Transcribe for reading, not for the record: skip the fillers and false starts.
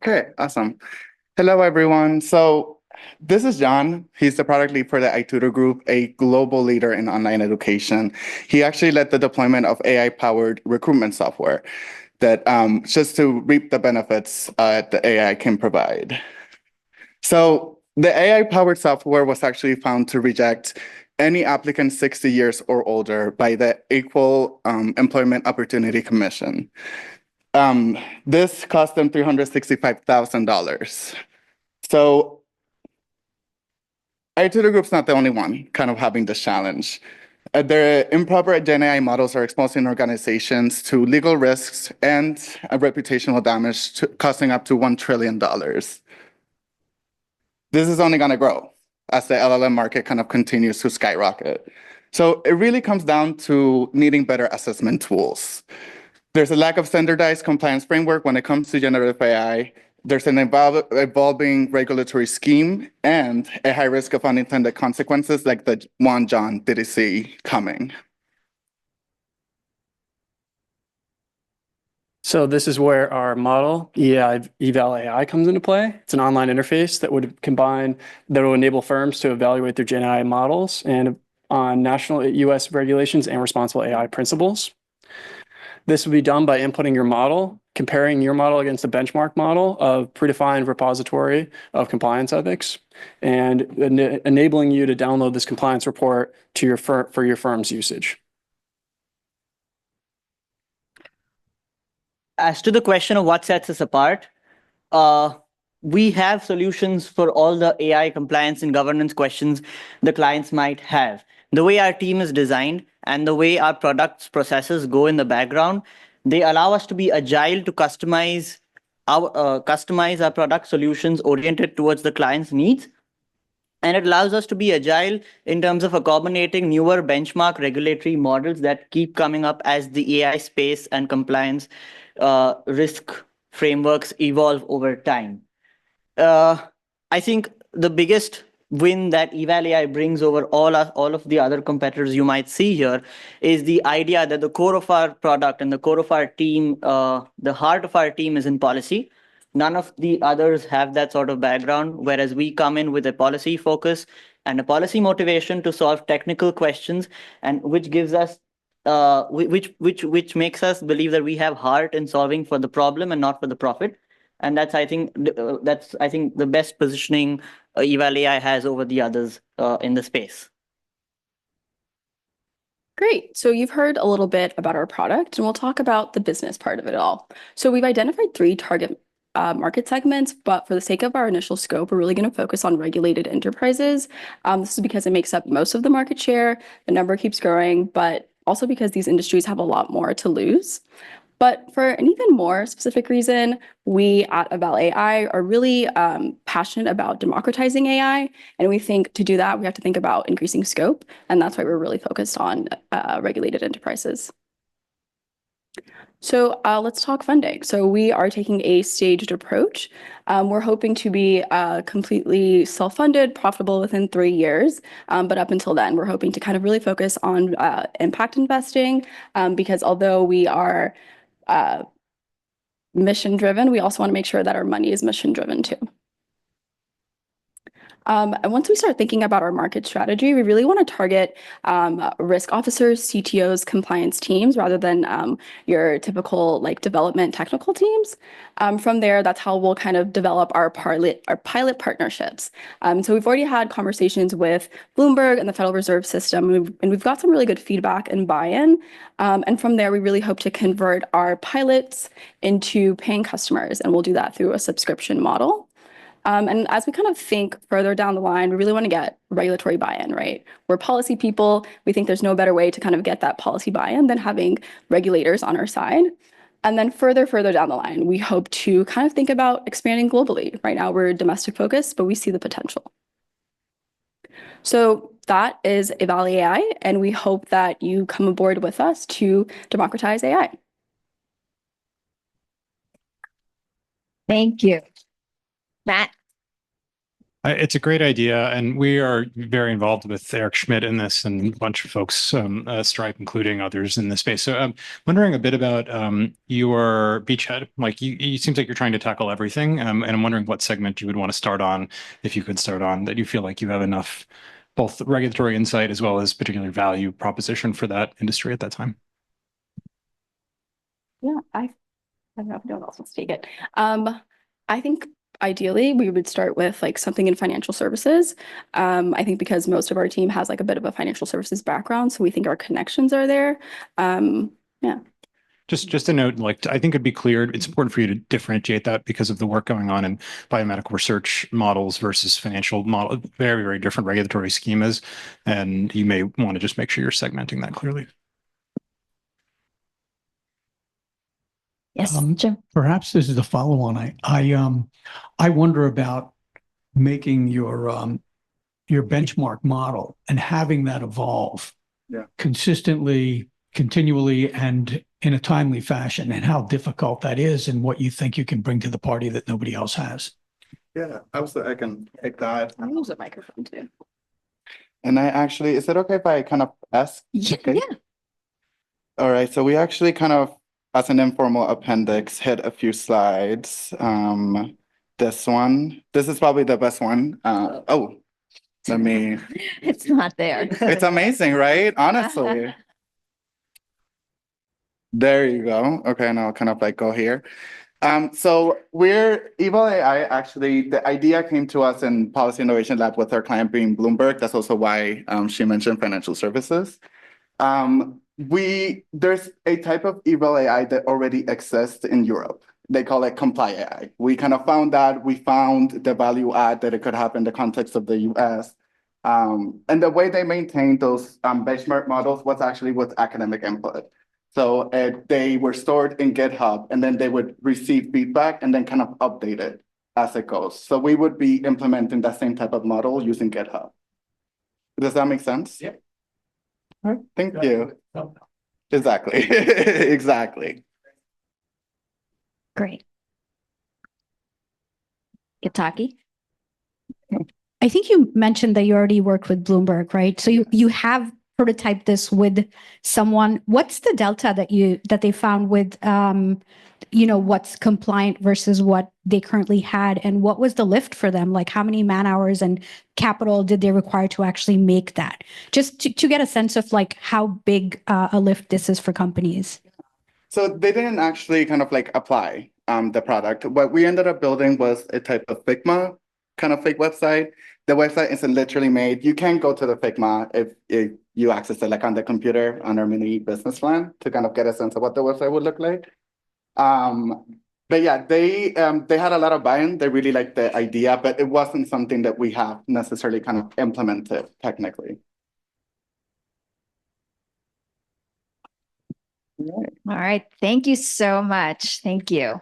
Okay, awesome. Hello, everyone. So this is John. He's the product lead for the iTutor Group, a global leader in online education. He actually led the deployment of AI-powered recruitment software that just to reap the benefits the AI can provide. So the AI-powered software was actually found to reject any applicant 60 years or older by the Equal Employment Opportunity Commission. This cost them $365,000. So iTutor Group's not the only one kind of having this challenge. The improper Gen AI models are exposing organizations to legal risks and reputational damage costing up to $1 trillion. This is only going to grow as the LLM market kind of continues to skyrocket. So it really comes down to needing better assessment tools. There's a lack of standardized compliance framework when it comes to generative AI. There's an evolving regulatory scheme and a high risk of unintended consequences like the one John didn't see coming. So this is where our model, EVAL-AI, comes into play. It's an online interface that would enable firms to evaluate their Gen AI models and on national US regulations and responsible AI principles. This would be done by inputting your model, comparing your model against a benchmark model of predefined repository of compliance ethics, and enabling you to download this compliance report to for your firm's usage. As to the question of what sets us apart, we have solutions for all the AI compliance and governance questions the clients might have. The way our team is designed and the way our products processes go in the background, they allow us to be agile to customize our product solutions oriented towards the client's needs. And it allows us to be agile in terms of accommodating newer benchmark regulatory models that keep coming up as the AI space and compliance risk frameworks evolve over time. I think the biggest win that EVAL-AI brings over all of the other competitors you might see here is the idea that the core of our product and the core of our team, the heart of our team is in policy. None of the others have that sort of background, whereas we come in with a policy focus and a policy motivation to solve technical questions, and which gives us which makes us believe that we have heart in solving for the problem and not for the profit. And that's I think the best positioning EVAL-AI has over the others in the space. Great. So you've heard a little bit about our product, and we'll talk about the business part of it all. So we've identified 3 target market segments, but for the sake of our initial scope, we're really going to focus on regulated enterprises. This is because it makes up most of the market share. The number keeps growing, but also because these industries have a lot more to lose. But for an even more specific reason, we at EVAL-AI are really passionate about democratizing AI. And we think to do that, we have to think about increasing scope. And that's why we're really focused on regulated enterprises. So let's talk funding. So we are taking a staged approach. We're hoping to be completely self-funded, profitable within 3 years. But up until then, we're hoping to kind of really focus on impact investing because although we are mission-driven, we also want to make sure that our money is mission-driven too. And once we start thinking about our market strategy, we really want to target risk officers, CTOs, compliance teams, rather than your typical development technical teams. From there, that's how we'll kind of develop our pilot partnerships. So we've already had conversations with Bloomberg and the Federal Reserve System, and we've got some really good feedback and buy-in. And from there, we really hope to convert our pilots into paying customers, and we'll do that through a subscription model. And as we kind of think further down the line, we really want to get regulatory buy-in, right? We're policy people. We think there's no better way to kind of get that policy buy-in than having regulators on our side. And then further down the line, we hope to kind of think about expanding globally. Right now, we're domestic focused, but we see the potential. So that is EVAL-AI, and we hope that you come aboard with us to democratize AI. Thank you. Matt? It's a great idea, and we are very involved with Eric Schmidt in this and a bunch of folks, Stripe, including others in this space. So I'm wondering a bit about your beachhead. Like, it seems like you're trying to tackle everything, and I'm wondering what segment you would want to start on, if you could start on, that you feel like you have enough both regulatory insight as well as particular value proposition for that industry at that time. Yeah, I don't know if no one else wants to take it. I think ideally we would start with like something in financial services. I think because most of our team has like a bit of a financial services background, so we think our connections are there. Yeah. Just a note, like, I think it'd be clear, it's important for you to differentiate that because of the work going on in biomedical research models versus financial model, very, very different regulatory schemas. And you may want to just make sure you're segmenting that clearly. Yes, Jim. Perhaps this is a follow-on. I wonder about making your benchmark model and having that evolve consistently, continually, and in a timely fashion, and how difficult that is, and what you think you can bring to the party that nobody else has. Yeah, absolutely. I can take that. I'll use a microphone too. And I actually, is it okay if I kind of ask? Yeah, Okay. yeah. All right, so we actually kind of, as an informal appendix, hit a few slides. This one, this is probably the best one. Oh, let me, It's not there. it's amazing, right? Honestly. There you go. Okay, and I'll kind of like go here. So we're EVAL-AI, actually, the idea came to us in Policy Innovation Lab with our client being Bloomberg. That's also why she mentioned financial services. There's a type of EVAL-AI that already exists in Europe. They call it Comply AI. We kind of found that. We found the value add that it could have in the context of the US. And the way they maintained those benchmark models was actually with academic input. So they were stored in GitHub, and then they would receive feedback and then kind of update it as it goes. So we would be implementing that same type of model using GitHub. Does that make sense? Yeah. All right, thank you. Exactly, exactly. Great. Yataki? I think you mentioned that you already worked with Bloomberg, right? So you have prototyped this with someone. What's the delta that they found with what's compliant versus what they currently had, and what was the lift for them? Like, how many man hours and capital did they require to actually make that? Just to get a sense of like how big a lift this is for companies. So they didn't actually kind of like apply the product. What we ended up building was a type of Figma kind of fake website. The website isn't literally made. You can go to the Figma if you access it like on the computer on our mini business plan to kind of get a sense of what the website would look like. But yeah, they had a lot of buy-in. They really liked the idea, but it wasn't something that we have necessarily kind of implemented technically. All right. Thank you so much. Thank you.